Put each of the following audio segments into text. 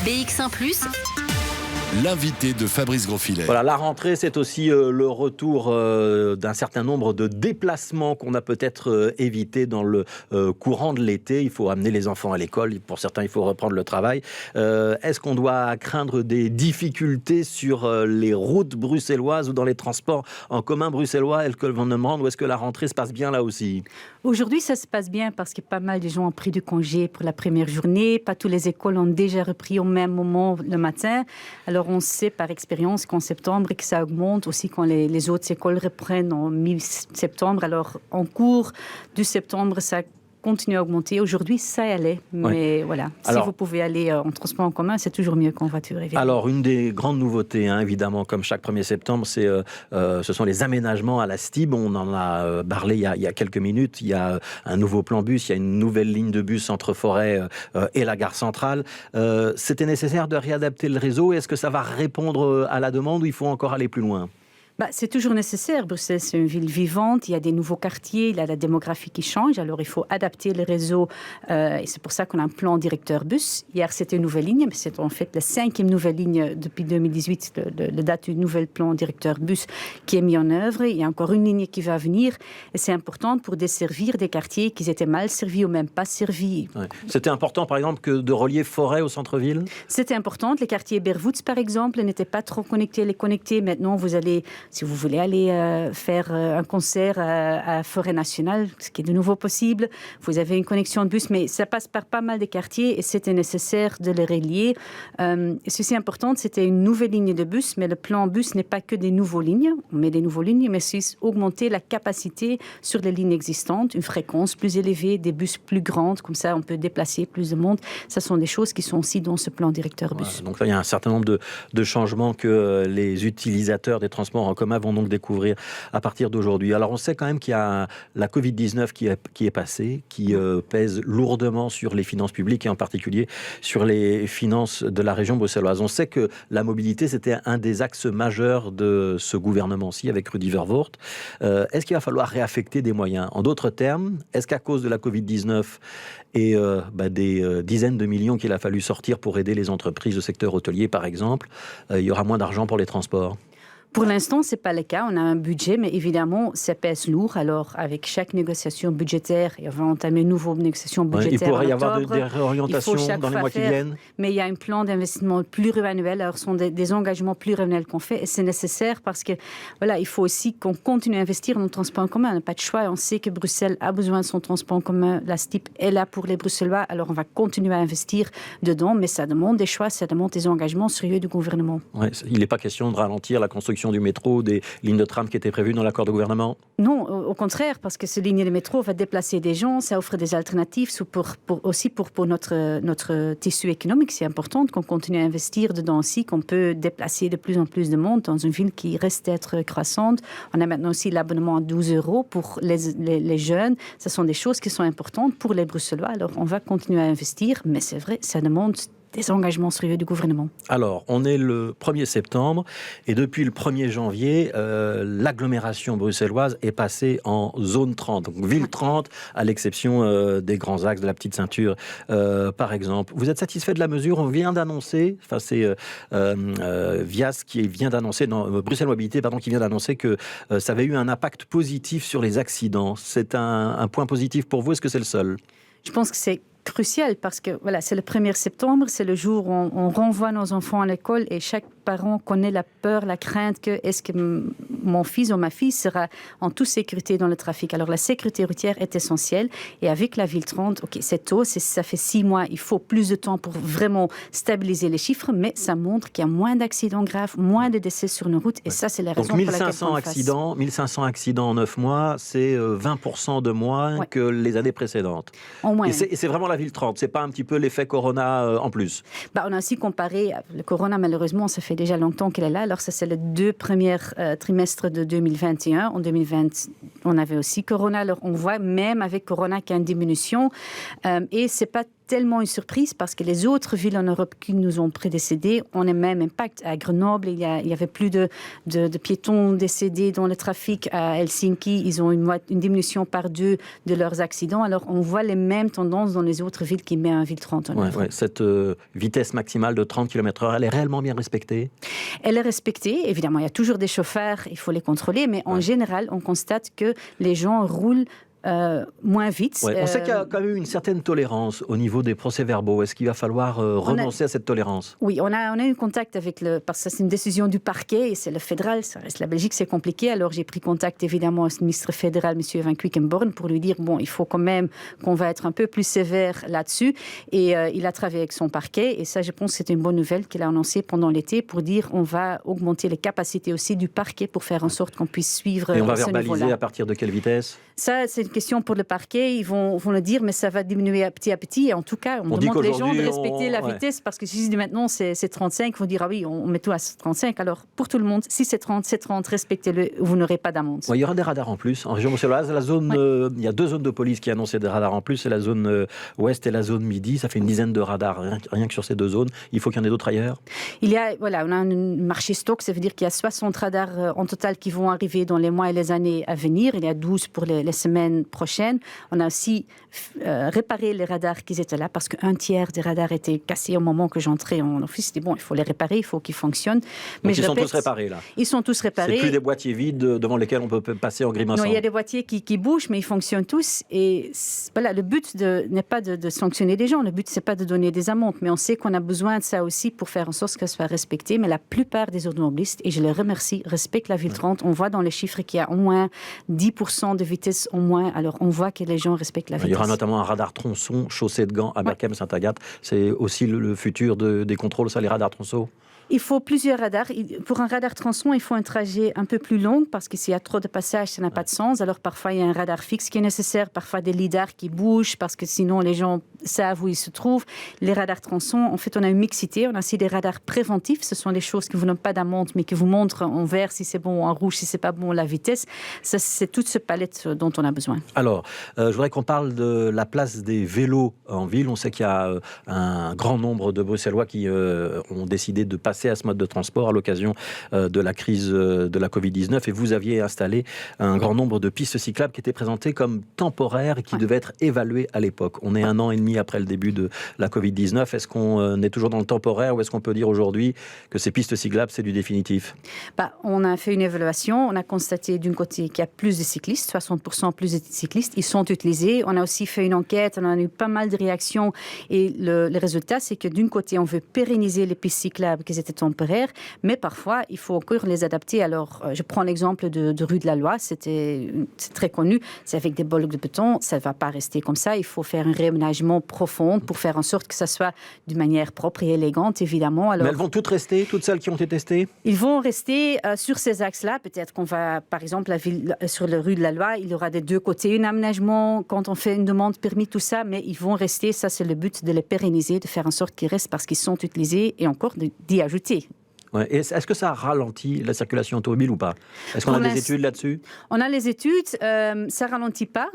BX1+. L'invité de Fabrice Grosfilet. Voilà, la rentrée, c'est aussi le retour d'un certain nombre de déplacements qu'on a peut-être évités dans le courant de l'été. Il faut amener les enfants à l'école, pour certains, il faut reprendre le travail. Est-ce qu'on doit craindre des difficultés sur les routes bruxelloises ou dans les transports en commun bruxellois? Est-ce que l'on me demande où est-ce que la rentrée se passe bien là aussi? Aujourd'hui, ça se passe bien parce que pas mal de gens ont pris du congé pour la première journée. Pas toutes les écoles ont déjà repris au même moment le matin. Alors, on sait par expérience qu'en septembre, que ça augmente aussi quand les autres écoles reprennent en mi-septembre. Alors, en cours du septembre, ça continue à augmenter. Aujourd'hui, ça allait. Mais voilà, si vous pouvez aller en transport en commun, c'est toujours mieux qu'en voiture, évidemment. Alors, une des grandes nouveautés, évidemment, comme chaque 1er septembre, ce sont les aménagements à la STIB. On en a parlé il y a quelques minutes. Il y a un nouveau plan bus, il y a une nouvelle ligne de bus entre Forêt et la gare centrale. C'était nécessaire de réadapter le réseau. Est-ce que ça va répondre à la demande ou il faut encore aller plus loin ? C'est toujours nécessaire. Bruxelles, c'est une ville vivante. Il y a des nouveaux quartiers, il y a la démographie qui change. Alors, il faut adapter le réseau. Et c'est pour ça qu'on a un plan directeur bus. Hier, c'était une nouvelle ligne, mais c'est en fait la 5e nouvelle ligne depuis 2018, le date du nouvel plan directeur bus qui est mis en œuvre. Il y a encore une ligne qui va venir. Et c'est important pour desservir des quartiers qui étaient mal servis ou même pas servis. Ouais. C'était important, par exemple, que de relier Forêt au centre-ville ? C'était important. Les quartiers Berwoods, par exemple, n'étaient pas trop connectés. Les connectés, maintenant, vous allez... Si vous voulez aller faire un concert à Forêt Nationale, ce qui est de nouveau possible, vous avez une connexion de bus, mais ça passe par pas mal de quartiers et c'était nécessaire de les relier. Ceci est important, c'était une nouvelle ligne de bus, mais le plan bus n'est pas que des nouvelles lignes. On met des nouvelles lignes, mais c'est augmenter la capacité sur les lignes existantes, une fréquence plus élevée, des bus plus grandes, comme ça on peut déplacer plus de monde. Ce sont des choses qui sont aussi dans ce plan directeur bus. Donc là, il y a un certain nombre de changements que les utilisateurs des transports en commun vont donc découvrir à partir d'aujourd'hui. Alors on sait quand même qu'il y a la Covid-19 qui est passée, qui pèse lourdement sur les finances publiques et en particulier sur les finances de la région bruxelloise. On sait que la mobilité, c'était un des axes majeurs de ce gouvernement-ci avec Rudy Verwoerd. Est-ce qu'il va falloir réaffecter des moyens? En d'autres termes, est-ce qu'à cause de la Covid-19 et des dizaines de millions qu'il a fallu sortir pour aider les entreprises, au secteur hôtelier par exemple, il y aura moins d'argent pour les transports? Pour l'instant, ce n'est pas le cas. On a un budget, mais évidemment, ça pèse lourd. Alors, avec chaque négociation budgétaire, et on va entamer une nouvelle négociation budgétaire il pourrait y octobre, avoir des réorientations dans les mois qui viennent. Mais il y a un plan d'investissement pluriannuel. Alors, ce sont des engagements pluriannuels qu'on fait. Et c'est nécessaire parce que, voilà, il faut aussi qu'on continue à investir dans le transport en commun. On n'a pas de choix. On sait que Bruxelles a besoin de son transport en commun. La STIB est là pour les Bruxellois. Alors, on va continuer à investir dedans. Mais ça demande des choix, ça demande des engagements sérieux du gouvernement. Ouais, il n'est pas question de ralentir la construction du métro, des lignes de tram qui étaient prévues dans l'accord de gouvernement? Non, au contraire, parce que ces lignes de métro va déplacer des gens, ça offre des alternatives aussi pour notre tissu économique. C'est important qu'on continue à investir dedans aussi, qu'on peut déplacer de plus en plus de monde dans une ville qui reste d'être croissante. On a maintenant aussi l'abonnement à 12 € pour les jeunes. Ce sont des choses qui sont importantes pour les Bruxellois. Alors, on va continuer à investir, mais c'est vrai, ça demande des engagements sérieux du gouvernement. Alors, on est le 1er septembre et depuis le 1er janvier, l'agglomération bruxelloise est passée en zone 30, donc ville 30, à l'exception des grands axes de la petite ceinture, par exemple. Vous êtes satisfait de la mesure? On vient d'annoncer, c'est Vias qui vient d'annoncer, Bruxelles Mobilité, qui vient d'annoncer que ça avait eu un impact positif sur les accidents. C'est un point positif pour vous? Est-ce que c'est le seul? Je pense que c'est crucial parce que voilà, c'est le 1er septembre, c'est le jour où on renvoie nos enfants à l'école et chaque parent connaît la peur, la crainte que est-ce que mon fils ou ma fille sera en toute sécurité dans le trafic. Alors la sécurité routière est essentielle et avec la ville 30, c'est tôt, ça fait 6 mois, il faut plus de temps pour vraiment stabiliser les chiffres, mais ça montre qu'il y a moins d'accidents graves, moins de décès sur nos routes et ça c'est la raison pour laquelle on le fasse. 1500 accidents en 9 mois, c'est 20% de moins que les années précédentes. En moins. Et c'est vraiment la ville 30, c'est pas un petit peu l'effet Corona en plus? On a aussi comparé, le Corona malheureusement ça fait déjà longtemps qu'elle est là, alors ça c'est les 2 premiers trimestres de 2021. En 2020 on avait aussi Corona, alors on voit même avec Corona qu'il y a une diminution et c'est pas tellement une surprise parce que les autres villes en Europe qui nous ont prédécédés ont le même impact. À Grenoble, il y avait plus de piétons décédés dans le trafic. À Helsinki, ils ont une diminution par 2 de leurs accidents. Alors, on voit les mêmes tendances dans les autres villes qui mettent un ville 30 en œuvre. Cette vitesse maximale de 30 km/h, elle est réellement bien respectée? Elle est respectée. Évidemment, il y a toujours des chauffeurs, il faut les contrôler, mais en général, on constate que les gens roulent moins vite. On sait qu'il y a quand même une certaine tolérance au niveau des procès-verbaux. Est-ce qu'il va falloir renoncer à cette tolérance? Oui, on a eu contact avec parce que c'est une décision du parquet et c'est le fédéral. Ça reste la Belgique, c'est compliqué. Alors j'ai pris contact évidemment avec le ministre fédéral, M. Van Quickenborne, pour lui dire bon, il faut quand même qu'on va être un peu plus sévère là-dessus. Et il a travaillé avec son parquet. Et ça, je pense que c'est une bonne nouvelle qu'il a annoncée pendant l'été pour dire on va augmenter les capacités aussi du parquet pour faire en sorte qu'on puisse suivre. Et on va verbaliser à partir de quelle vitesse? Ça, c'est une question pour le parquet. Ils vont le dire, mais ça va diminuer à petit. Et en tout cas, on demande les gens de respecter la vitesse parce que si maintenant c'est 35, ils vont dire ah oui, on met tout à 35. Alors pour tout le monde, si c'est 30, c'est 30, respectez-le, vous n'aurez pas d'amende. Il y aura des radars en plus. En région bruxelloise, il y a 2 zones de police qui annoncent des radars en plus. C'est la zone ouest et la zone midi. Ça fait une dizaine de radars rien que sur ces 2 zones. Il faut qu'il y en ait d'autres ailleurs. On a un marché stock. Ça veut dire qu'il y a 60 radars en total qui vont arriver dans les mois et les années à venir. Il y a 12 pour les semaines prochaines. On a aussi réparé les radars qui étaient là parce qu'un tiers des radars étaient cassés au moment que j'entrais en office. C'était bon, il faut les réparer, il faut qu'ils fonctionnent. Mais ils sont tous réparés là. Ils sont tous réparés. C'est plus des boîtiers vides devant lesquels on peut passer en grimaçant. Non, il y a des boîtiers qui bougent, mais ils fonctionnent tous. Et voilà, le but n'est pas de sanctionner les gens. Le but, c'est pas de donner des amendes. Mais on sait qu'on a besoin de ça aussi pour faire en sorte que ça soit respecté. Mais la plupart des automobilistes, et je les remercie, respectent la ville 30. On voit dans les chiffres qu'il y a au moins 10% de vitesse au moins. Alors, on voit que les gens respectent la vitesse. Il y aura notamment un radar tronçon, chaussée de Gand à Berchem, Sainte-Agathe. C'est aussi le futur des contrôles, ça, les radars tronçons? Il faut plusieurs radars. Pour un radar tronçon, il faut un trajet un peu plus long parce que s'il y a trop de passages, ça n'a pas de sens. Alors parfois, il y a un radar fixe qui est nécessaire, parfois des lidars qui bougent parce que sinon les gens savent où ils se trouvent. Les radars tronçons, en fait, on a une mixité. On a aussi des radars préventifs. Ce sont des choses qui ne vous donnent pas d'amende, mais qui vous montrent en vert si c'est bon, en rouge si c'est pas bon, la vitesse. Ça, c'est toute cette palette dont on a besoin. Alors, je voudrais qu'on parle de la place des vélos en ville. On sait qu'il y a un grand nombre de Bruxellois qui ont décidé de passer à ce mode de transport à l'occasion de la crise de la Covid-19 et vous aviez installé un grand nombre de pistes cyclables qui étaient présentées comme temporaires et qui devaient être évaluées à l'époque. On est 1 an et demi après le début de la Covid-19. Est-ce qu'on est toujours dans le temporaire ou est-ce qu'on peut dire aujourd'hui que ces pistes cyclables, c'est du définitif? On a fait une évaluation. On a constaté d'un côté qu'il y a plus de cyclistes, 60% plus de cyclistes. Ils sont utilisés. On a aussi fait une enquête. On a eu pas mal de réactions et le résultat, c'est que d'un côté, on veut pérenniser les pistes cyclables qui étaient temporaires, mais parfois, il faut encore les adapter. Alors, je prends l'exemple de rue de la Loi, c'est très connu, c'est avec des blocs de béton, ça ne va pas rester comme ça, il faut faire un réaménagement profond pour faire en sorte que ça soit d'une manière propre et élégante, évidemment. Alors, mais elles vont toutes rester, toutes celles qui ont été testées? Ils vont rester sur ces axes-là, peut-être qu'on va, par exemple, sur la rue de la Loi, il y aura des 2 côtés un aménagement, quand on fait une demande permis, tout ça, mais ils vont rester, ça c'est le but, de les pérenniser, de faire en sorte qu'ils restent parce qu'ils sont utilisés et encore d'y ajouter. Ouais. Est-ce que ça ralentit la circulation automobile ou pas? Est-ce qu'on a des études là-dessus? On a les études, ça ralentit pas.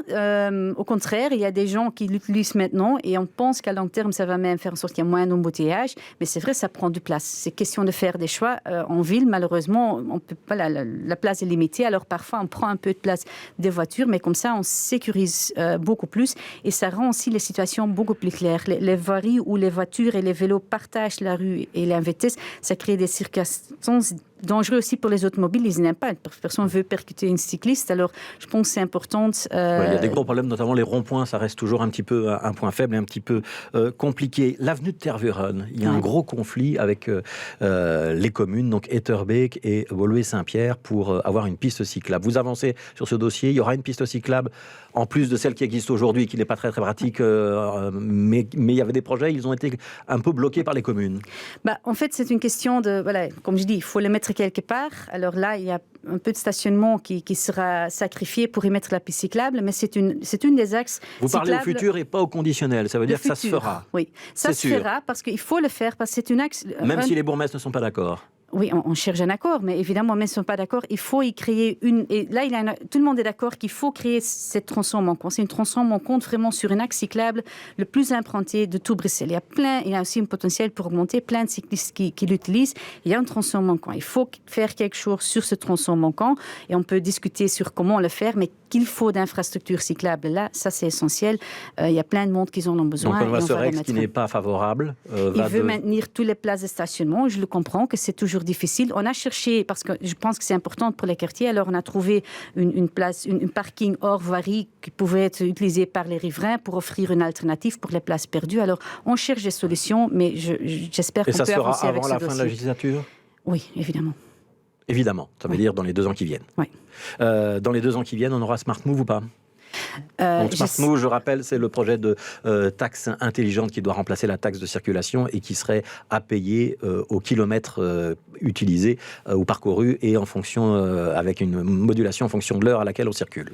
Au contraire, il y a des gens qui l'utilisent maintenant et on pense qu'à long terme, ça va même faire en sorte qu'il y a moins d'embouteillage. Mais c'est vrai, ça prend du place. C'est question de faire des choix. En ville, malheureusement, on peut pas, la place est limitée. Alors parfois, on prend un peu de place des voitures, mais comme ça, on sécurise beaucoup plus et ça rend aussi les situations beaucoup plus claires. Les voiries où les voitures et les vélos partagent la rue et la vitesse, ça crée des circulations dangereux aussi pour les automobiles, ils n'aiment pas. Personne ne veut percuter une cycliste, alors je pense que c'est important. Il y a des gros problèmes, notamment les ronds-points, ça reste toujours un petit peu un point faible et un petit peu compliqué. L'avenue de Tervuren, il y a un gros conflit avec les communes, donc Etterbeek et Woluwe-Saint-Pierre, pour avoir une piste cyclable. Vous avancez sur ce dossier, il y aura une piste cyclable en plus de celle qui existe aujourd'hui, qui n'est pas très très pratique, mais il y avait des projets, ils ont été un peu bloqués par les communes. En fait, c'est une question de, comme je dis, il faut les mettre quelque part. Alors là, il y a un peu de stationnement qui sera sacrifié pour y mettre la piste cyclable, mais c'est une des axes Vous cyclables. Parlez au futur et pas au conditionnel, ça veut dire que ça se fera. Oui, ça se fera parce qu'il faut le faire, parce que c'est une axe... Même si les bourgmestres ne sont pas d'accord. Oui, on cherche un accord, mais évidemment, même si on n'est pas d'accord, il faut y créer une... Et là, tout le monde est d'accord qu'il faut créer cette tronçon manquant. C'est une tronçon manquante vraiment sur un axe cyclable le plus implanté de tout Bruxelles. Il y a aussi un potentiel pour augmenter, plein de cyclistes qui l'utilisent. Il y a un tronçon manquant. Il faut faire quelque chose sur ce tronçon manquant et on peut discuter sur comment le faire, mais qu'il faut d'infrastructures cyclables là, ça c'est essentiel. Il y a plein de monde qui en ont besoin. Donc Benoît Serex, qui n'est pas favorable, il veut maintenir toutes les places de stationnement. Je le comprends que c'est toujours difficile. On a cherché, parce que je pense que c'est important pour les quartiers, alors on a trouvé une parking hors voirie qui pouvait être utilisé par les riverains pour offrir une alternative pour les places perdues. Alors on cherche des solutions, mais j'espère qu'on peut avancer avec ce dossier. Et ça sera avant la fin de la législature ? Oui, évidemment. Évidemment, ça veut dire dans les 2 ans qui viennent. Oui. Dans les 2 ans qui viennent, on aura Smart Move ou pas ? Donc Smart Move, je rappelle, c'est le projet de taxe intelligente qui doit remplacer la taxe de circulation et qui serait à payer au kilomètre utilisé ou parcouru et en fonction, avec une modulation en fonction de l'heure à laquelle on circule.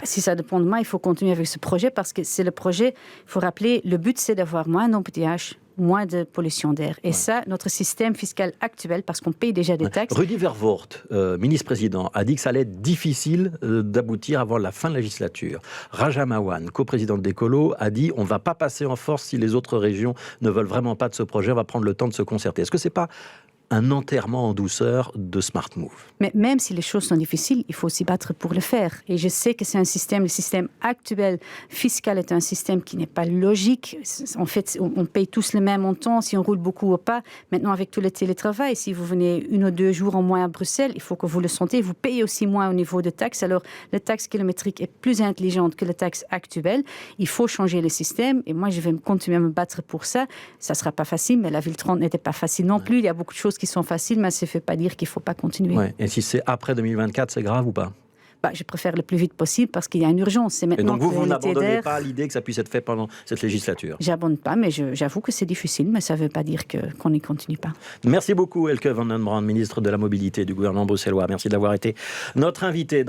Si ça dépend de moi, il faut continuer avec ce projet parce que c'est le projet, il faut rappeler, le but c'est d'avoir moins d'embouteillages, moins de pollution d'air. Et ça, notre système fiscal actuel, parce qu'on paye déjà des taxes... Rudy Vervoort, ministre-président, a dit que ça allait être difficile d'aboutir avant la fin de la législature. Raja Mawan, coprésidente d'Écolo, a dit on ne va pas passer en force si les autres régions ne veulent vraiment pas de ce projet, on va prendre le temps de se concerter. Est-ce que ce n'est pas un enterrement en douceur de Smart Move? Mais même si les choses sont difficiles, il faut s'y battre pour le faire. Et je sais que c'est un système, le système actuel fiscal est un système qui n'est pas logique. En fait, on paye tous le même montant, si on roule beaucoup ou pas. Maintenant, avec tout le télétravail, si vous venez 1 ou 2 jours en moins à Bruxelles, il faut que vous le sentez. Vous payez aussi moins au niveau de taxes. Alors, la taxe kilométrique est plus intelligente que la taxe actuelle. Il faut changer le système. Et moi, je vais continuer à me battre pour ça. Ça ne sera pas facile, mais la ville 30 n'était pas facile non plus. Il y a beaucoup de choses qui sont faciles, mais ça ne fait pas dire qu'il ne faut pas continuer. Ouais. Et si c'est après 2024, c'est grave ou pas? Je préfère le plus vite possible parce qu'il y a une urgence. C'est maintenant. Et donc vous n'abandonnez pas l'idée que ça puisse être fait pendant cette législature? J'abandonne pas, mais j'avoue que c'est difficile, mais ça ne veut pas dire qu'on n'y continue pas. Merci beaucoup Elke van den Brand, ministre de la Mobilité du gouvernement bruxellois. Merci d'avoir été notre invité dans